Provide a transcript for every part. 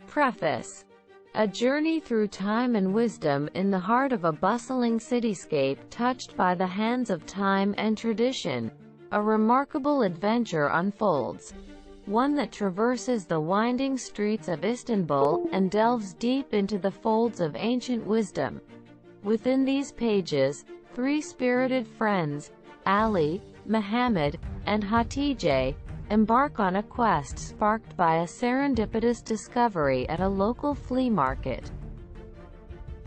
Preface. A journey through time and wisdom in the heart of a bustling cityscape touched by the hands of time and tradition. A remarkable adventure unfolds. One that traverses the winding streets of Istanbul and delves deep into the folds of ancient wisdom. Within these pages, three spirited friends, Ali, Muhammad, and Hatice, embark on a quest sparked by a serendipitous discovery at a local flea market.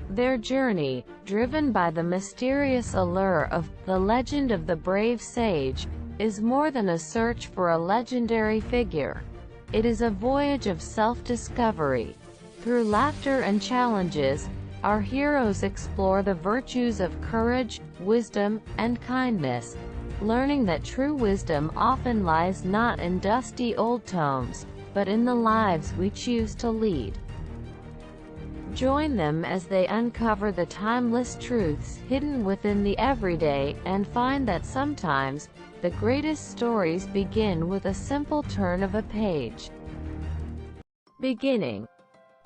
Their journey, driven by the mysterious allure of the legend of the brave sage, is more than a search for a legendary figure. It is a voyage of self-discovery. Through laughter and challenges, our heroes explore the virtues of courage, wisdom, and kindness, learning that true wisdom often lies not in dusty old tomes, but in the lives we choose to lead. Join them as they uncover the timeless truths hidden within the everyday, and find that sometimes, the greatest stories begin with a simple turn of a page. Beginning.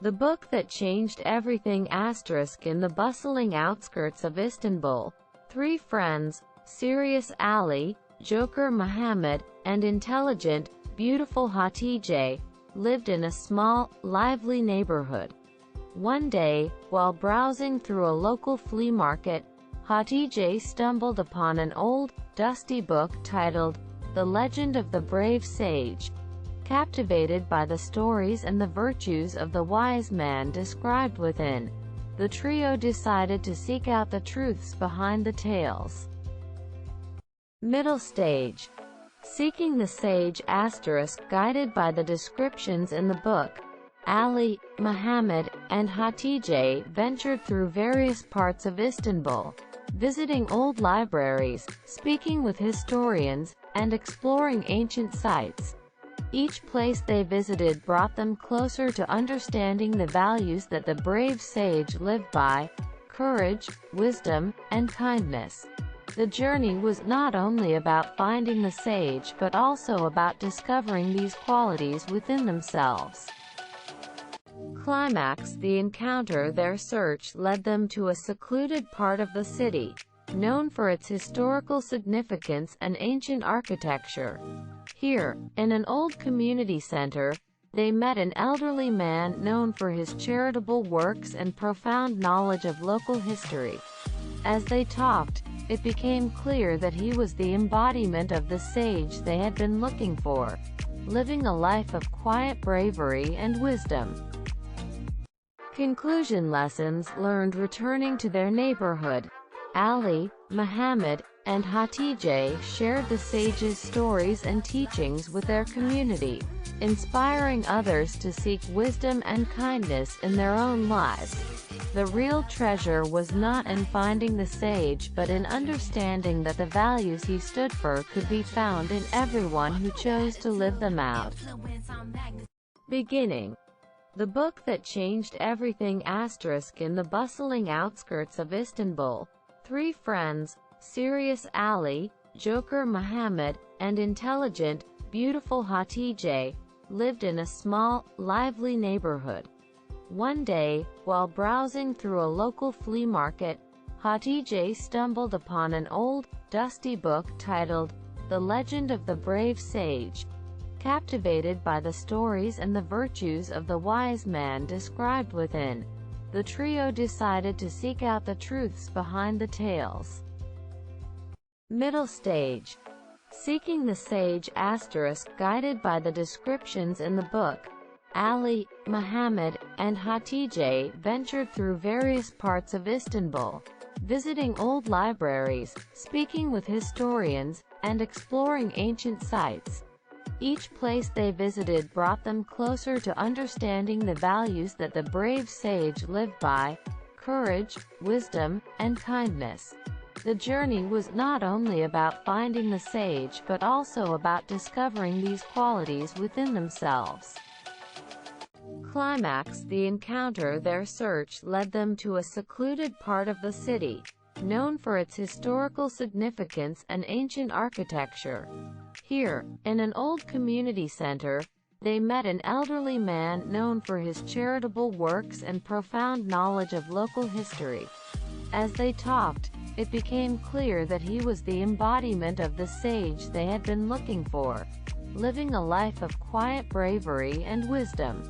The book that changed everything. In the bustling outskirts of Istanbul, three friends, serious Ali, joker Muhammad, and intelligent, beautiful Hatice, lived in a small, lively neighborhood. One day, while browsing through a local flea market, Hatice stumbled upon an old, dusty book titled, The Legend of the Brave Sage. Captivated by the stories and the virtues of the wise man described within, the trio decided to seek out the truths behind the tales. Middle stage. Seeking the sage *, guided by the descriptions in the book, Ali, Muhammad, and Hatice ventured through various parts of Istanbul, visiting old libraries, speaking with historians, and exploring ancient sites. Each place they visited brought them closer to understanding the values that the brave sage lived by: courage, wisdom, and kindness. The journey was not only about finding the sage but also about discovering these qualities within themselves. Climax. The encounter. Their search led them to a secluded part of the city, known for its historical significance and ancient architecture. Here, in an old community center, they met an elderly man known for his charitable works and profound knowledge of local history. As they talked, it became clear that he was the embodiment of the sage they had been looking for, living a life of quiet bravery and wisdom. Conclusion. Lessons learned. Returning to their neighborhood, Ali, Muhammad, and Hatice shared the sage's stories and teachings with their community, inspiring others to seek wisdom and kindness in their own lives. The real treasure was not in finding the sage but in understanding that the values he stood for could be found in everyone who chose to live them out. Beginning. The book that changed everything *. In the bustling outskirts of Istanbul, three friends, serious Ali, joker Muhammad, and intelligent, beautiful Hatice, lived in a small, lively neighborhood. One day, while browsing through a local flea market, Hatice stumbled upon an old, dusty book titled, The Legend of the Brave Sage. Captivated by the stories and the virtues of the wise man described within, the trio decided to seek out the truths behind the tales. Middle stage. Seeking the sage *, guided by the descriptions in the book, Ali, Muhammad, and Hatice ventured through various parts of Istanbul, visiting old libraries, speaking with historians, and exploring ancient sites. Each place they visited brought them closer to understanding the values that the brave sage lived by: courage, wisdom, and kindness. The journey was not only about finding the sage but also about discovering these qualities within themselves. Climax. The encounter. Their search led them to a secluded part of the city, known for its historical significance and ancient architecture. Here, in an old community center, they met an elderly man known for his charitable works and profound knowledge of local history. As they talked, it became clear that he was the embodiment of the sage they had been looking for, living a life of quiet bravery and wisdom.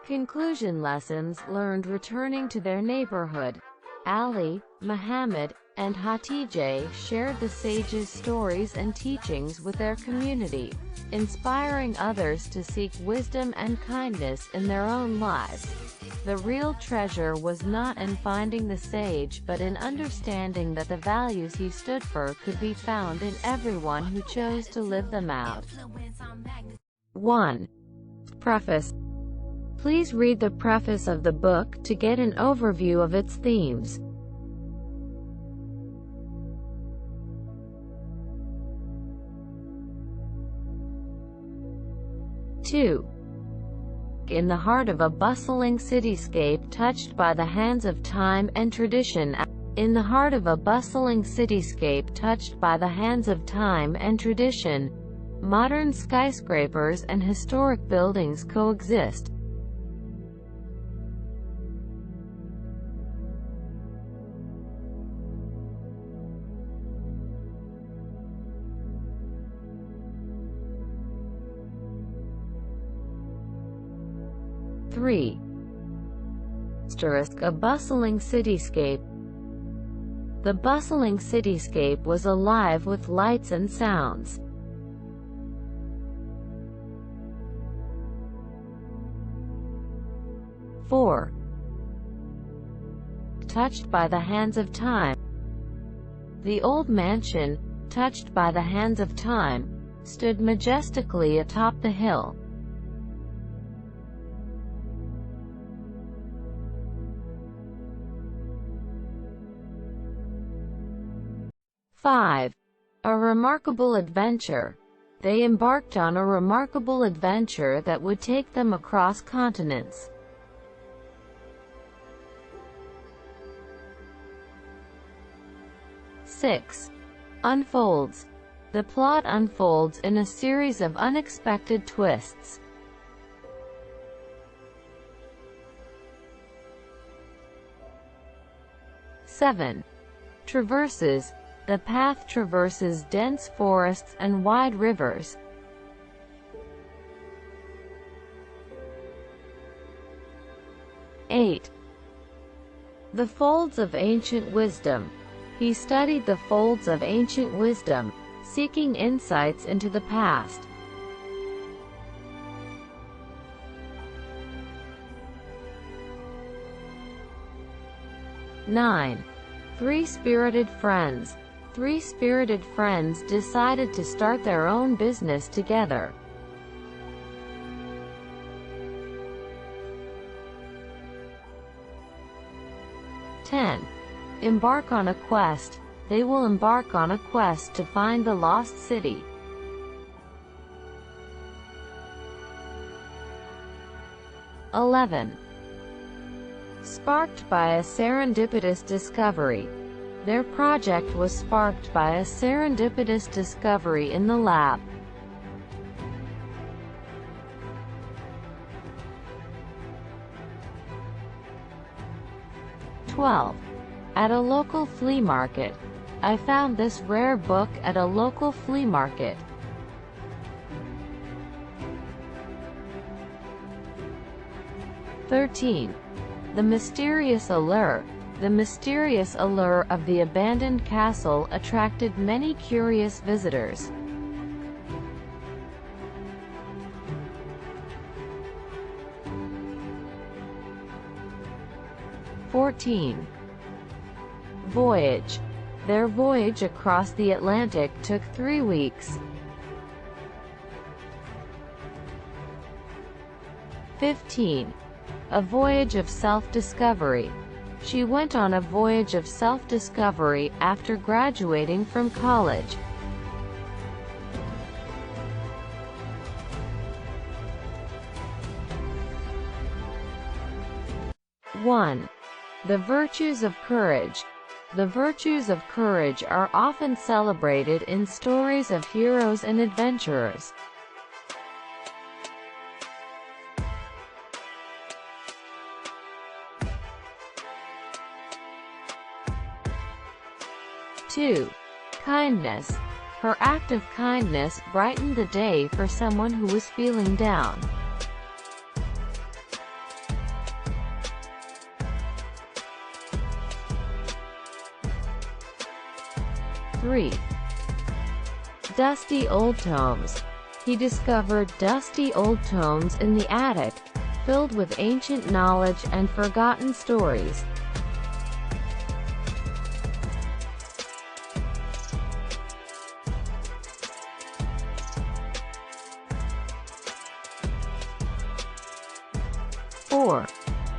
Conclusion: lessons learned. Returning to their neighborhood, Ali, Muhammad, and Hatice shared the sage's stories and teachings with their community, inspiring others to seek wisdom and kindness in their own lives. The real treasure was not in finding the sage but in understanding that the values he stood for could be found in everyone who chose to live them out. 1. Preface. Please read the preface of the book to get an overview of its themes. Two. In the heart of a bustling cityscape touched by the hands of time and tradition. In the heart of a bustling cityscape touched by the hands of time and tradition, modern skyscrapers and historic buildings coexist. Three. A bustling cityscape. The bustling cityscape was alive with lights and sounds. Four. Touched by the hands of time. The old mansion, touched by the hands of time, stood majestically atop the hill. 5. A remarkable adventure. They embarked on a remarkable adventure that would take them across continents. 6. Unfolds. The plot unfolds in a series of unexpected twists. 7. Traverses. The path traverses dense forests and wide rivers. 8. The folds of ancient wisdom. He studied the folds of ancient wisdom, seeking insights into the past. 9. Three spirited friends. Three spirited friends decided to start their own business together. 10. Embark on a quest. They will embark on a quest to find the lost city. 11. Sparked by a serendipitous discovery. Their project was sparked by a serendipitous discovery in the lab. 12. At a local flea market. I found this rare book at a local flea market. 13. The mysterious allure. The mysterious allure of the abandoned castle attracted many curious visitors. 14. Voyage. Their voyage across the Atlantic took 3 weeks. 15. A voyage of self-discovery. She went on a voyage of self-discovery after graduating from college. 1. The virtues of courage. The virtues of courage are often celebrated in stories of heroes and adventurers. 2. Kindness. Her act of kindness brightened the day for someone who was feeling down. 3. Dusty old tomes. He discovered dusty old tomes in the attic, filled with ancient knowledge and forgotten stories. 4.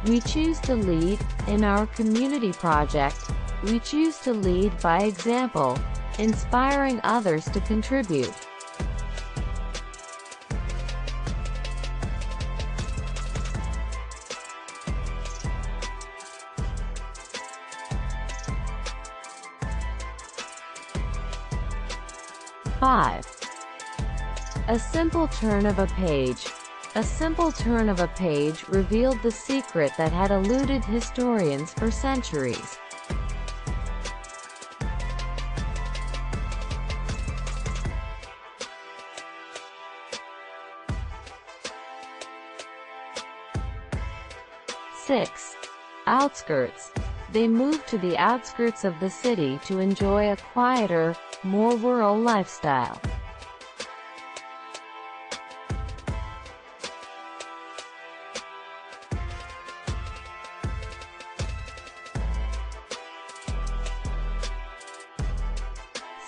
We choose to lead. In our community project, we choose to lead by example, inspiring others to contribute. 5. A simple turn of a page. A simple turn of a page revealed the secret that had eluded historians for centuries. 6. Outskirts. They moved to the outskirts of the city to enjoy a quieter, more rural lifestyle.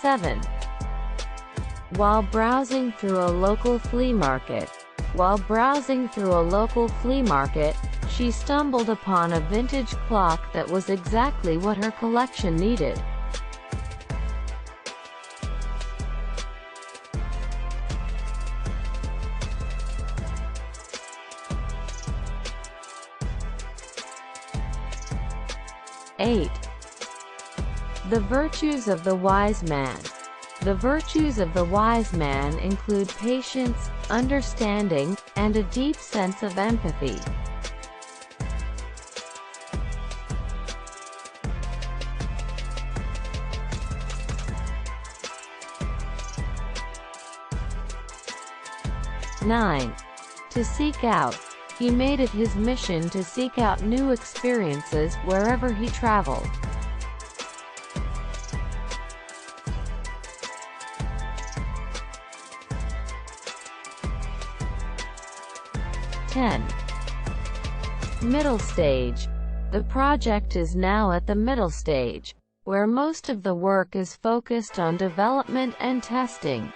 7. While browsing through a local flea market. While browsing through a local flea market, she stumbled upon a vintage clock that was exactly what her collection needed. 8. The virtues of the wise man. The virtues of the wise man include patience, understanding, and a deep sense of empathy. 9. To seek out. He made it his mission to seek out new experiences wherever he traveled. 10. Middle stage. The project is now at the middle stage, where most of the work is focused on development and testing.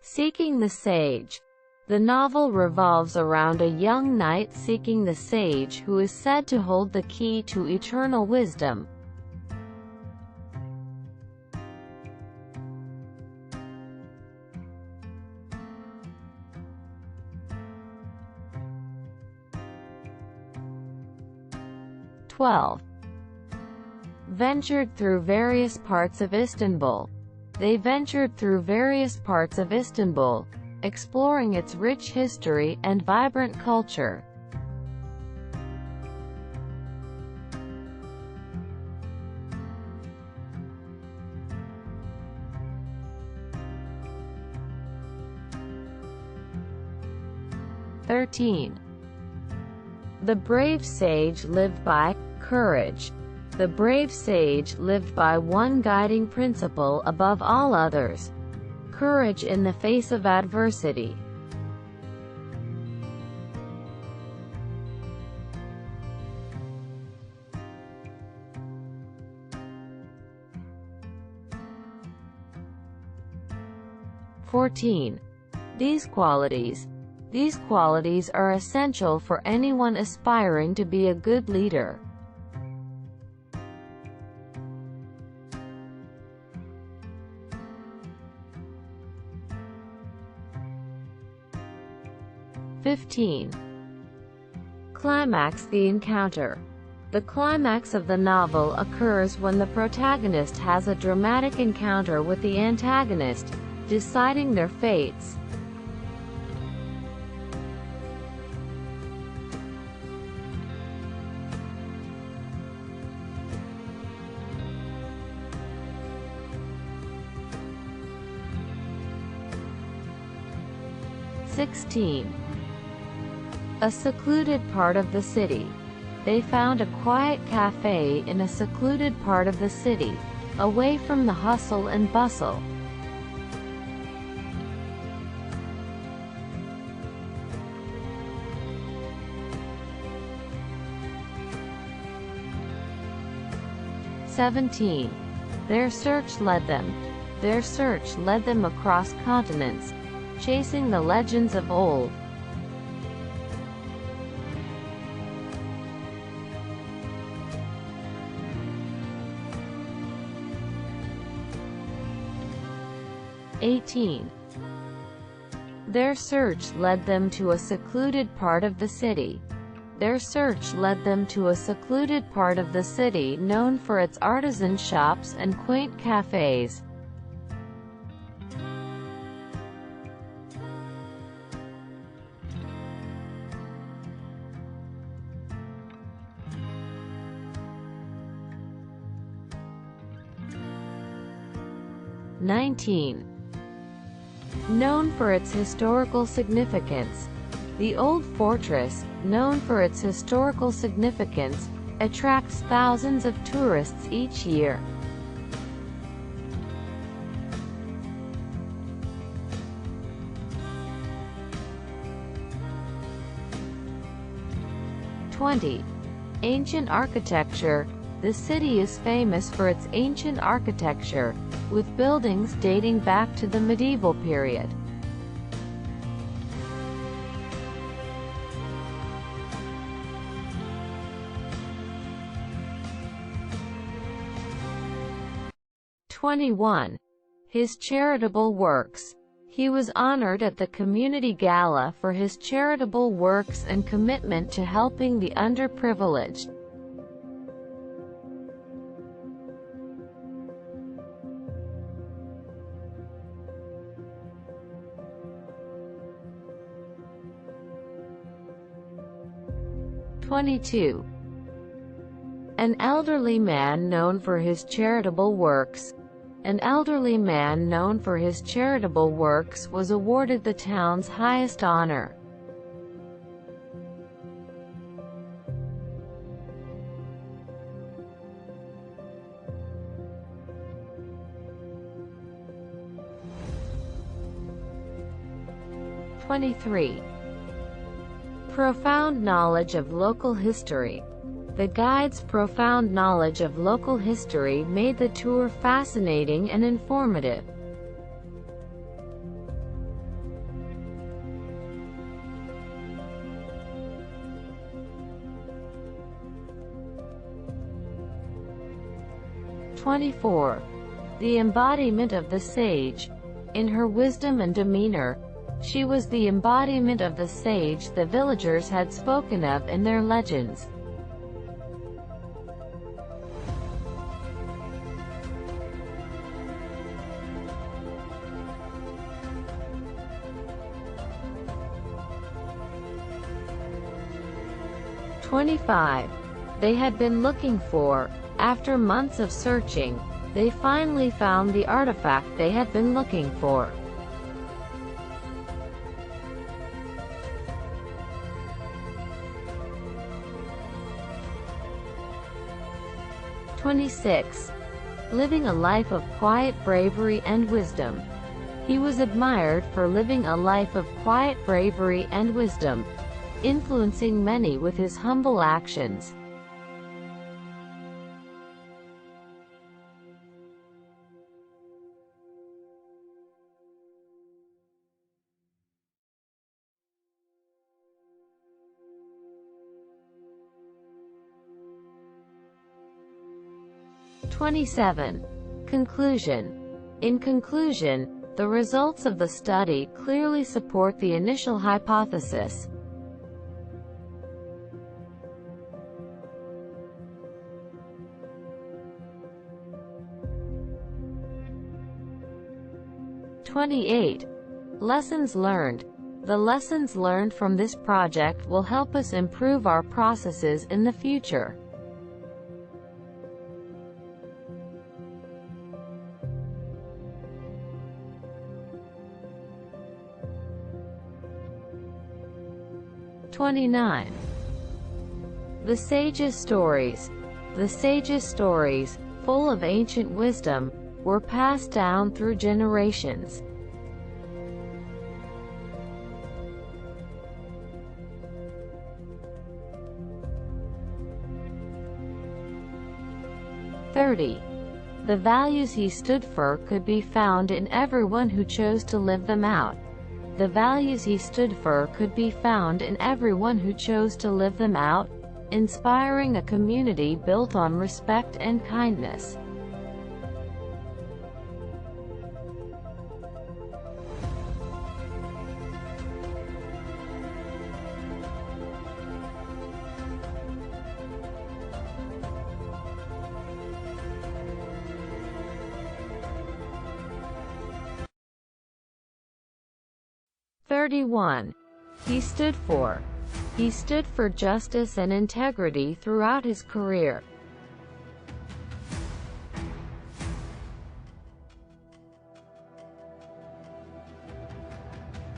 Seeking the Sage. The novel revolves around a young knight seeking the sage who is said to hold the key to eternal wisdom. 12. Ventured through various parts of Istanbul. They ventured through various parts of Istanbul, exploring its rich history and vibrant culture. 13. The brave sage lived by courage. The brave sage lived by one guiding principle above all others: courage in the face of adversity. 14. These qualities are essential for anyone aspiring to be a good leader. 15. Climax the encounter. The climax of the novel occurs when the protagonist has a dramatic encounter with the antagonist, deciding their fates. A secluded part of the city. They found a quiet cafe in a secluded part of the city, away from the hustle and bustle. Their search led them across continents, chasing the legends of old. Their search led them to a secluded part of the city. Their search led them to a secluded part of the city known for its artisan shops and quaint cafes. Known for its historical significance. The old fortress, known for its historical significance, attracts thousands of tourists each year. Ancient architecture. The city is famous for its ancient architecture, with buildings dating back to the medieval period. His charitable works. He was honored at the Community Gala for his charitable works and commitment to helping the underprivileged. An elderly man known for his charitable works. An elderly man known for his charitable works was awarded the town's highest honor. Profound knowledge of local history. The guide's profound knowledge of local history made the tour fascinating and informative. The embodiment of the sage. In her wisdom and demeanor, she was the embodiment of the sage the villagers had spoken of in their legends. They had been looking for. After months of searching, they finally found the artifact they had been looking for. Living a life of quiet bravery and wisdom. He was admired for living a life of quiet bravery and wisdom, influencing many with his humble actions. Conclusion. In conclusion, the results of the study clearly support the initial hypothesis. 28. Lessons learned. The lessons learned from this project will help us improve our processes in the future. '29. The Sages' Stories. The sages' stories, full of ancient wisdom, were passed down through generations. '30. The values he stood for could be found in everyone who chose to live them out. The values he stood for could be found in everyone who chose to live them out, inspiring a community built on respect and kindness. '31. He stood for. He stood for justice and integrity throughout his career.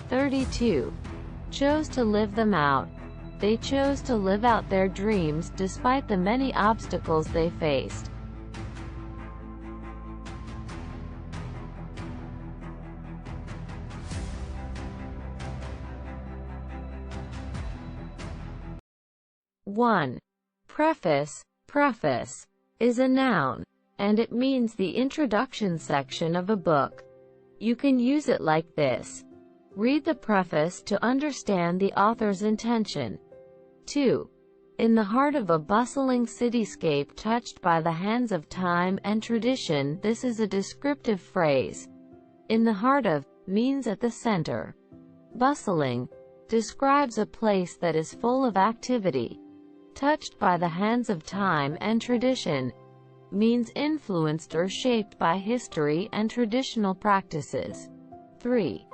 '32. Chose to live them out. They chose to live out their dreams despite the many obstacles they faced. '1. Preface. Preface is a noun, and it means the introduction section of a book. You can use it like this. Read the preface to understand the author's intention. 2. In the heart of a bustling cityscape touched by the hands of time and tradition. This is a descriptive phrase. In the heart of means at the center. Bustling describes a place that is full of activity. Touched by the hands of time and tradition means influenced or shaped by history and traditional practices. 3.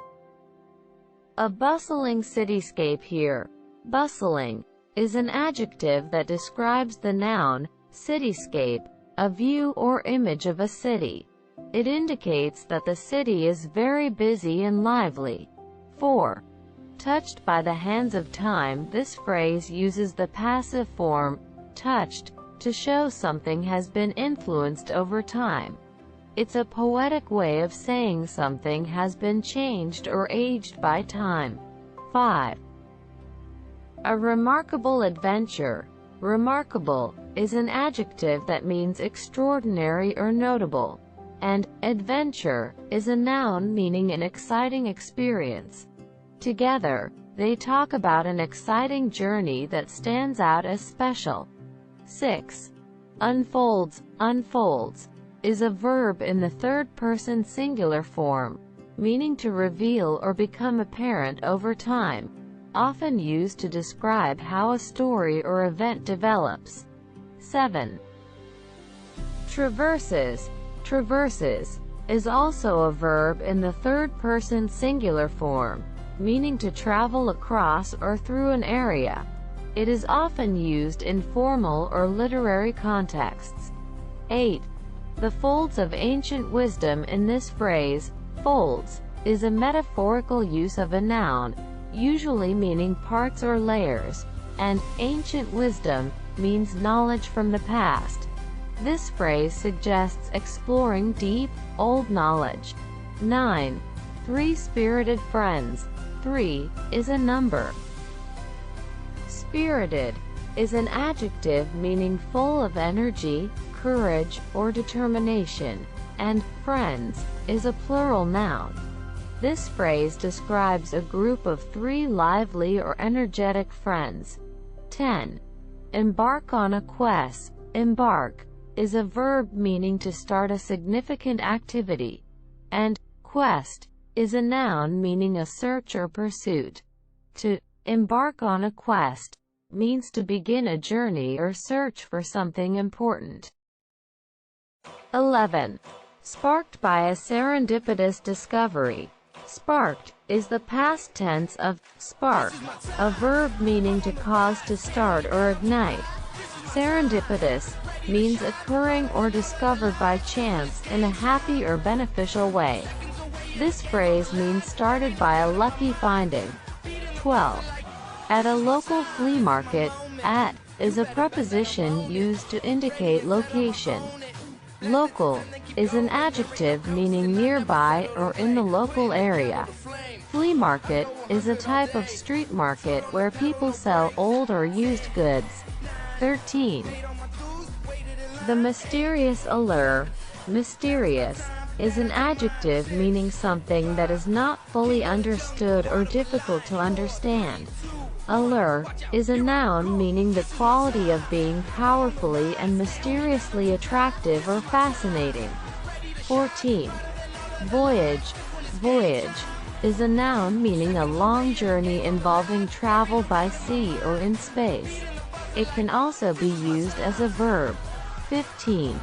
A bustling cityscape. Here, bustling is an adjective that describes the noun cityscape, a view or image of a city. It indicates that the city is very busy and lively. 4. Touched by the hands of time. This phrase uses the passive form, touched, to show something has been influenced over time. It's a poetic way of saying something has been changed or aged by time. 5. A remarkable adventure. Remarkable is an adjective that means extraordinary or notable, and adventure is a noun meaning an exciting experience. Together, they talk about an exciting journey that stands out as special. 6. Unfolds. Unfolds is a verb in the third-person singular form, meaning to reveal or become apparent over time, often used to describe how a story or event develops. 7. Traverses. Traverses is also a verb in the third-person singular form, meaning to travel across or through an area. It is often used in formal or literary contexts. 8. The folds of ancient wisdom. In this phrase, folds is a metaphorical use of a noun, usually meaning parts or layers, and ancient wisdom means knowledge from the past. This phrase suggests exploring deep, old knowledge. 9. Three-spirited friends. 3 is a number. Spirited is an adjective meaning full of energy, courage, or determination, and friends is a plural noun. This phrase describes a group of 3 lively or energetic friends. 10. Embark on a quest. Embark is a verb meaning to start a significant activity, and quest is a noun meaning a search or pursuit. To embark on a quest means to begin a journey or search for something important. 11. Sparked by a serendipitous discovery. Sparked is the past tense of spark, a verb meaning to cause to start or ignite. Serendipitous means occurring or discovered by chance in a happy or beneficial way. This phrase means started by a lucky finding. 12. At a local flea market, at is a preposition used to indicate location. Local is an adjective meaning nearby or in the local area. Flea market is a type of street market where people sell old or used goods. 13. The mysterious allure. Mysterious is an adjective meaning something that is not fully understood or difficult to understand. Allure is a noun meaning the quality of being powerfully and mysteriously attractive or fascinating. 14. Voyage. Voyage is a noun meaning a long journey involving travel by sea or in space. It can also be used as a verb. 15.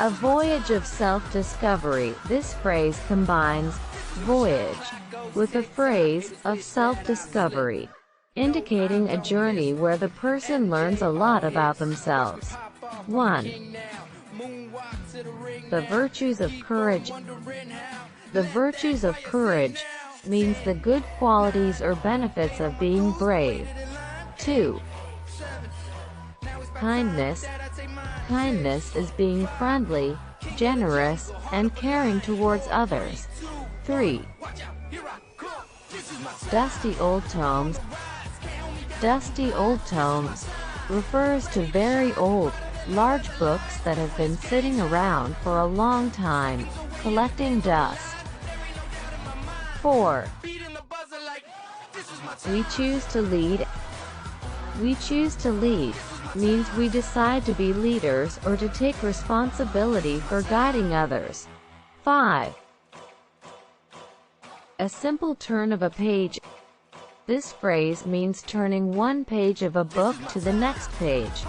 A voyage of self-discovery. This phrase combines voyage with a phrase of self-discovery, indicating a journey where the person learns a lot about themselves. 1. The virtues of courage. The virtues of courage means the good qualities or benefits of being brave. 2. Kindness. Kindness is being friendly, generous, and caring towards others. 3. Dusty old tomes. Dusty old tomes refers to very old, large books that have been sitting around for a long time, collecting dust. 4. We choose to lead. We choose to lead means we decide to be leaders or to take responsibility for guiding others. 5. A simple turn of a page. This phrase means turning one page of a book to the next page.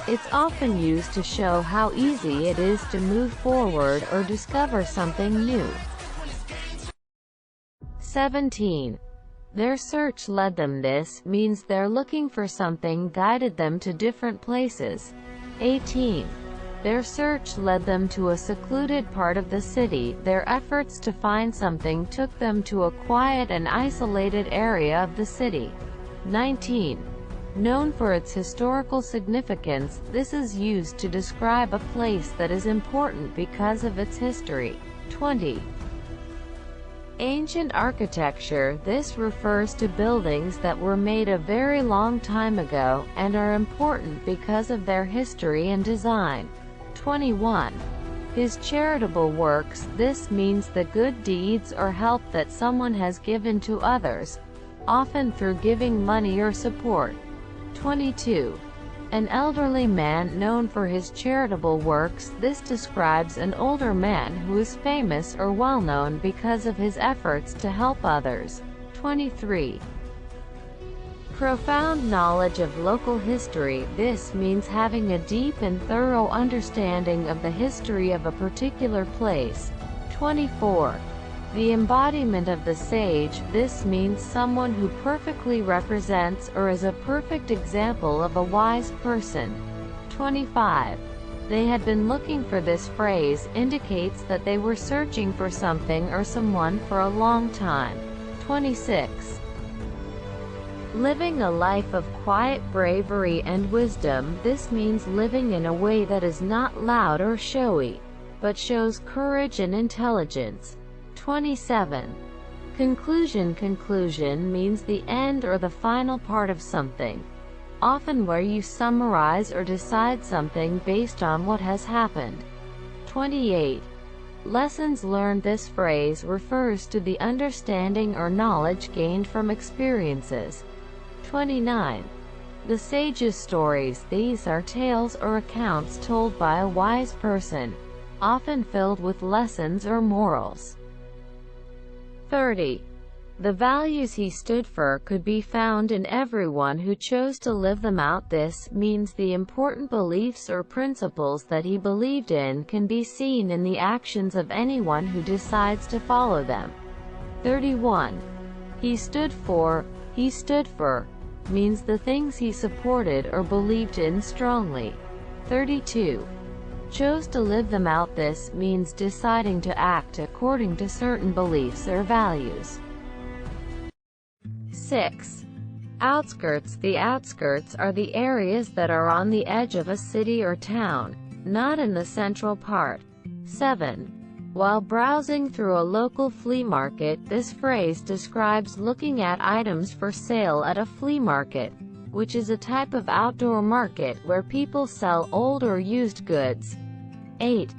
It's often used to show how easy it is to move forward or discover something new. 17. Their search led them. This means their looking for something guided them to different places. 18. Their search led them to a secluded part of the city. Their efforts to find something took them to a quiet and isolated area of the city. 19. Known for its historical significance, this is used to describe a place that is important because of its history. 20. Ancient architecture. This refers to buildings that were made a very long time ago, and are important because of their history and design. 21. His charitable works. This means the good deeds or help that someone has given to others, often through giving money or support. 22. An elderly man known for his charitable works. This describes an older man who is famous or well-known because of his efforts to help others. 23. Profound knowledge of local history. This means having a deep and thorough understanding of the history of a particular place. 24. The embodiment of the sage. This means someone who perfectly represents or is a perfect example of a wise person. 25. They had been looking for. This phrase indicates that they were searching for something or someone for a long time. 26. Living a life of quiet bravery and wisdom. This means living in a way that is not loud or showy, but shows courage and intelligence. 27. Conclusion. Conclusion means the end or the final part of something, often where you summarize or decide something based on what has happened. 28. Lessons learned. This phrase refers to the understanding or knowledge gained from experiences. 29. The sage's stories. These are tales or accounts told by a wise person, often filled with lessons or morals. 30. The values he stood for could be found in everyone who chose to live them out. This means the important beliefs or principles that he believed in can be seen in the actions of anyone who decides to follow them. 31. He stood for means the things he supported or believed in strongly. 32. Chose to live them out. This means deciding to act according to certain beliefs or values. 6. Outskirts. The outskirts are the areas that are on the edge of a city or town, not in the central part. 7. While browsing through a local flea market, this phrase describes looking at items for sale at a flea market, which is a type of outdoor market where people sell old or used goods. 8.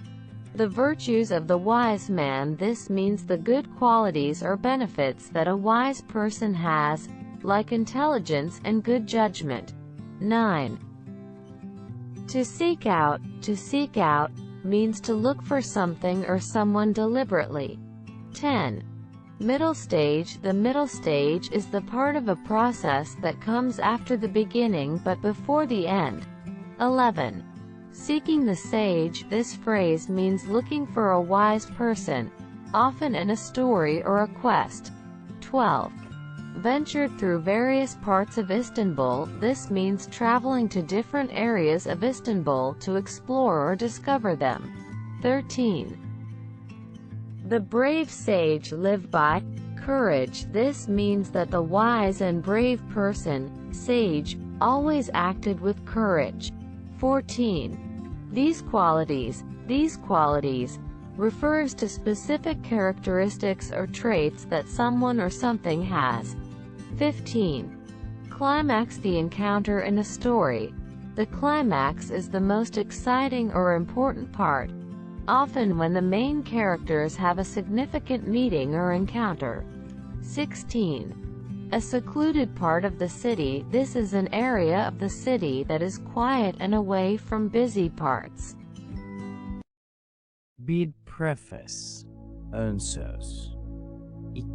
The virtues of the wise man. This means the good qualities or benefits that a wise person has, like intelligence and good judgment. 9. To seek out means to look for something or someone deliberately. 10. Middle stage. The middle stage is the part of a process that comes after the beginning but before the end. 11. Seeking the sage. This phrase means looking for a wise person, often in a story or a quest. 12. Ventured through various parts of Istanbul. This means traveling to different areas of Istanbul to explore or discover them. 13. The brave sage lived by courage. This means that the wise and brave person, sage, always acted with courage. 14. These qualities refers to specific characteristics or traits that someone or something has. 15. Climax. The encounter in a story. The climax is the most exciting or important part, often when the main characters have a significant meeting or encounter. 16. A secluded part of the city. This is an area of the city that is quiet and away from busy parts. Bir preface, ön söz.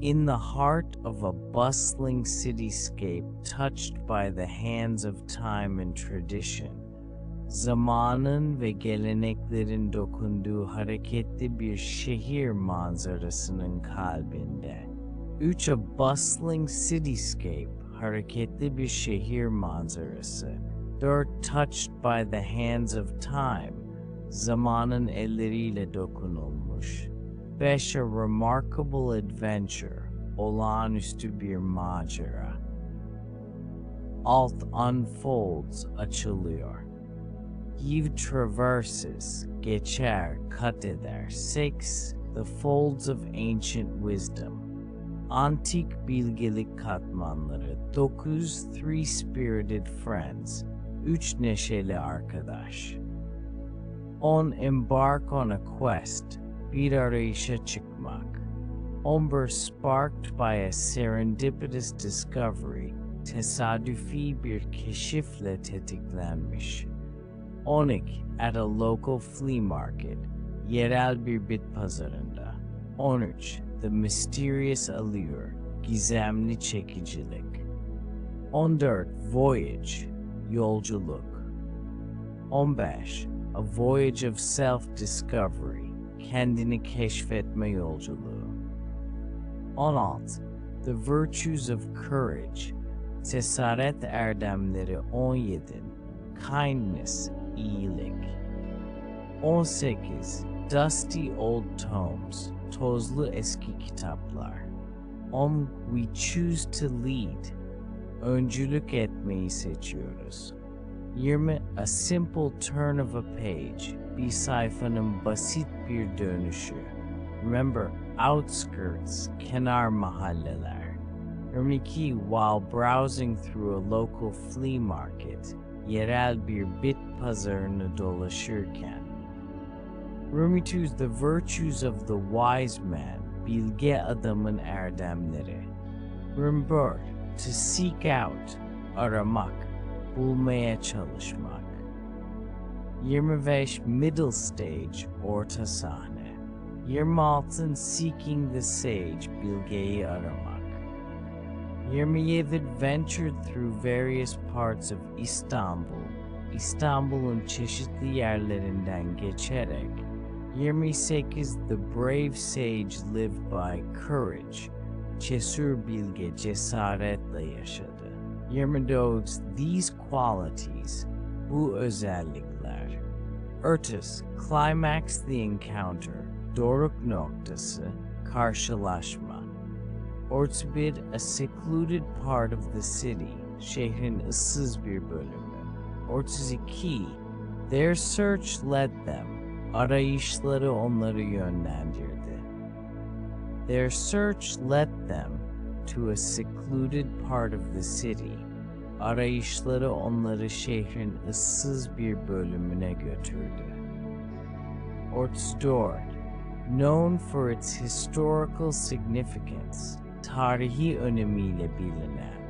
In the heart of a bustling cityscape touched by the hands of time and tradition, zamanın ve geleneklerin dokunduğu hareketli bir şehir manzarasının kalbinde. 3. A bustling cityscape, hareketli bir şehir manzarası. 4. Touched by the hands of time, zamanın elleriyle dokunulmuş. 5. A remarkable adventure, olağanüstü bir macera. 6. Unfolds, açılıyor. Eve traverses, geçer, cut eder. 6. The folds of ancient wisdom. Antik bilgelik katmanları. 9. Three-spirited friends. 3. Neşeli arkadaş. 10. Embark on a quest. Bir arayışa çıkmak. 11. Sparked by a serendipitous discovery. Tesadüfi bir keşifle tetiklenmiş. 12. At a local flea market. Yerel bir bit pazarında. 13. The mysterious allure. Gizemli çekicilik. 14. Voyage. Yolculuk. 15. A voyage of self-discovery. Kendini keşfetme yolculuğu. 16. The virtues of courage. Cesaret erdemleri. 17. Kindness. İyilik. 18. Dusty old tomes. Tozlu eski kitaplar. We choose to lead. Öncülük etmeyi seçiyoruz. 20. A simple turn of a page. Bir sayfanın basit bir dönüşü. Remember, outskirts, kenar mahalleler. 22. While browsing through a local flea market. Yerel bir bit pazarını dolaşırken. 22. The virtues of the wise man. Bilge adamın erdemleri. Remember, to seek out, aramak, bulmaya çalışmak. 25. Middle stage, orta sahne. 26. Seeking the sage, bilgeyi aramak. 27 adventured through various parts of İstanbul, İstanbul'un çeşitli yerlerinden geçerek. 28 The brave sage lived by courage, cesur bilge cesaretle yaşadı. 29 These qualities, bu özellikler. Urtus, climax the encounter, doruk noktası, karşılaşma. 31 A secluded part of the city, şehrin ıssız bir bölümü. 32 Their search led them, arayışları onları yönlendirdi. Their search led them to a secluded part of the city. Arayışları onları şehrin ıssız bir bölümüne götürdü. 34 Known for its historical significance, tarihi önemiyle bilinen.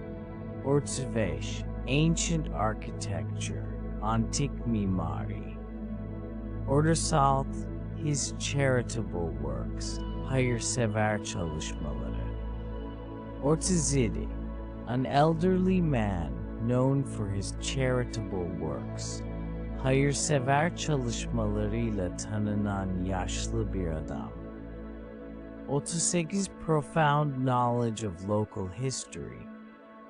35 Ancient architecture, antik mimari. 46 His charitable works, hayırsever çalışmaları. 37 An elderly man known for his charitable works, hayırsever çalışmalarıyla tanınan yaşlı bir adam. 38 Profound knowledge of local history,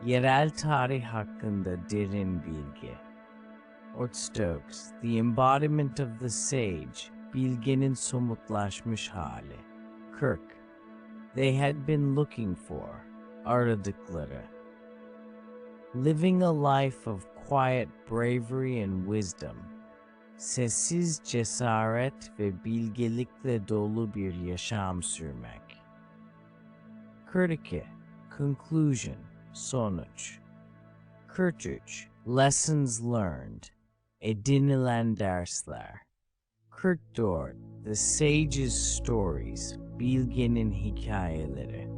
yerel tarih hakkında derin bilgi. 39 The embodiment of the sage, bilgenin somutlaşmış hali. 40 They had been looking for, aradıkları. Living a life of quiet bravery and wisdom, sessiz cesaret ve bilgelikle dolu bir yaşam sürmek. 42 Conclusion, sonuç. 43 Lessons learned, edinilen dersler. 44 The sage's stories, bilgenin hikayeleri.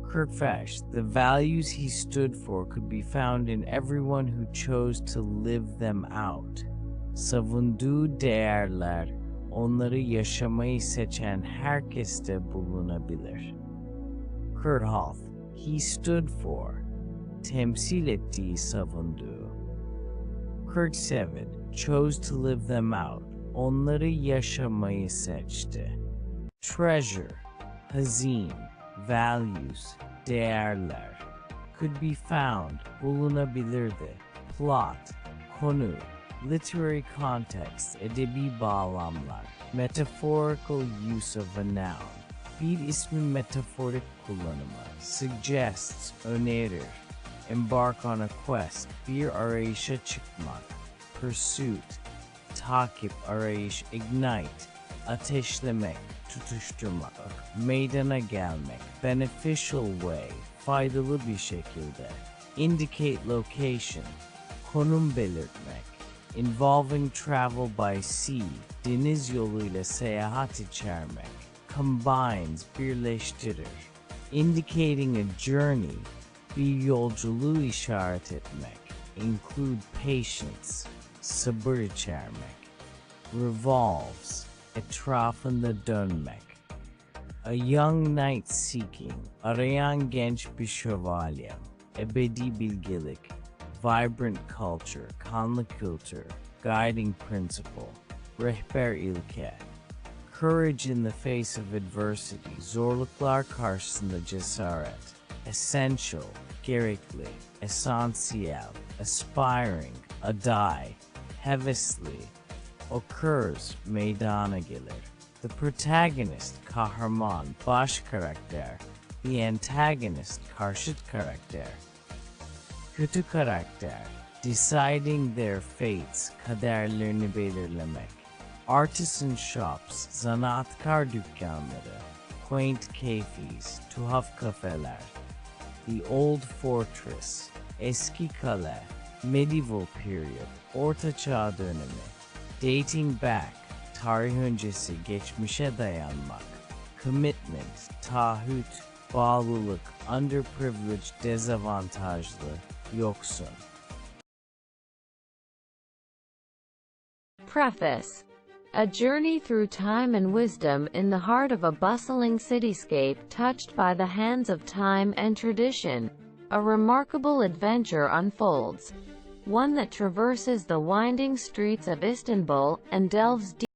45 The values he stood for could be found in everyone who chose to live them out. Savunduğu değerler, onları yaşamayı seçen herkeste bulunabilir. 46 He stood for, temsil ettiği savunduğu. 47 Chose to live them out, onları yaşamayı seçti. Treasure, hazine, values, değerler. Could be found, bulunabilirdi. Plot, konu, literary context, edebi bağlamlar. Metaphorical use of a noun, bir ismin metaforik kullanımı. Suggests, önerir. Embark on a quest, bir arayışa çıkmak. Pursuit, takip, arayış. Ignite, ateşlemek, tutuşturmak. Meydana gelmek. Beneficial way, faydalı bir şekilde. Indicate location, konum belirtmek. Involving travel by sea, deniz yoluyla seyahat içermek. Combines, birleştirir. Indicating a journey, bir yolculuğu işaret etmek. Include patience, sabır içermek. Revolves, etrafında dönmek. A young knight seeking, arayan genç bir şövalyem. Ebedi bilgelik. Vibrant culture, kanlı kültür. Guiding principle. Rehber ilke. Courage in the face of adversity, zorluklar karşısında cesaret. Essential, gerekli. Esansiyel, aspiring, aday. Hevesli, occurs, meydana gelir. The protagonist, kahraman, baş karakter. The antagonist, karşıt karakter. Kötü karakter, deciding their fates, kaderlerini belirlemek. Artisan shops, zanaatkar dükkanları. Quaint cafes, tuhaf kafeler. The old fortress, eski kale. Medieval period, orta çağ dönemi. Dating back, tarih öncesi, geçmişe dayanmak. Commitment, taahhüt, bağlılık. Underprivileged, dezavantajlı, yoksun. Preface. A journey through time and wisdom in the heart of a bustling cityscape touched by the hands of time and tradition. A remarkable adventure unfolds, one that traverses the winding streets of Istanbul, and delves deep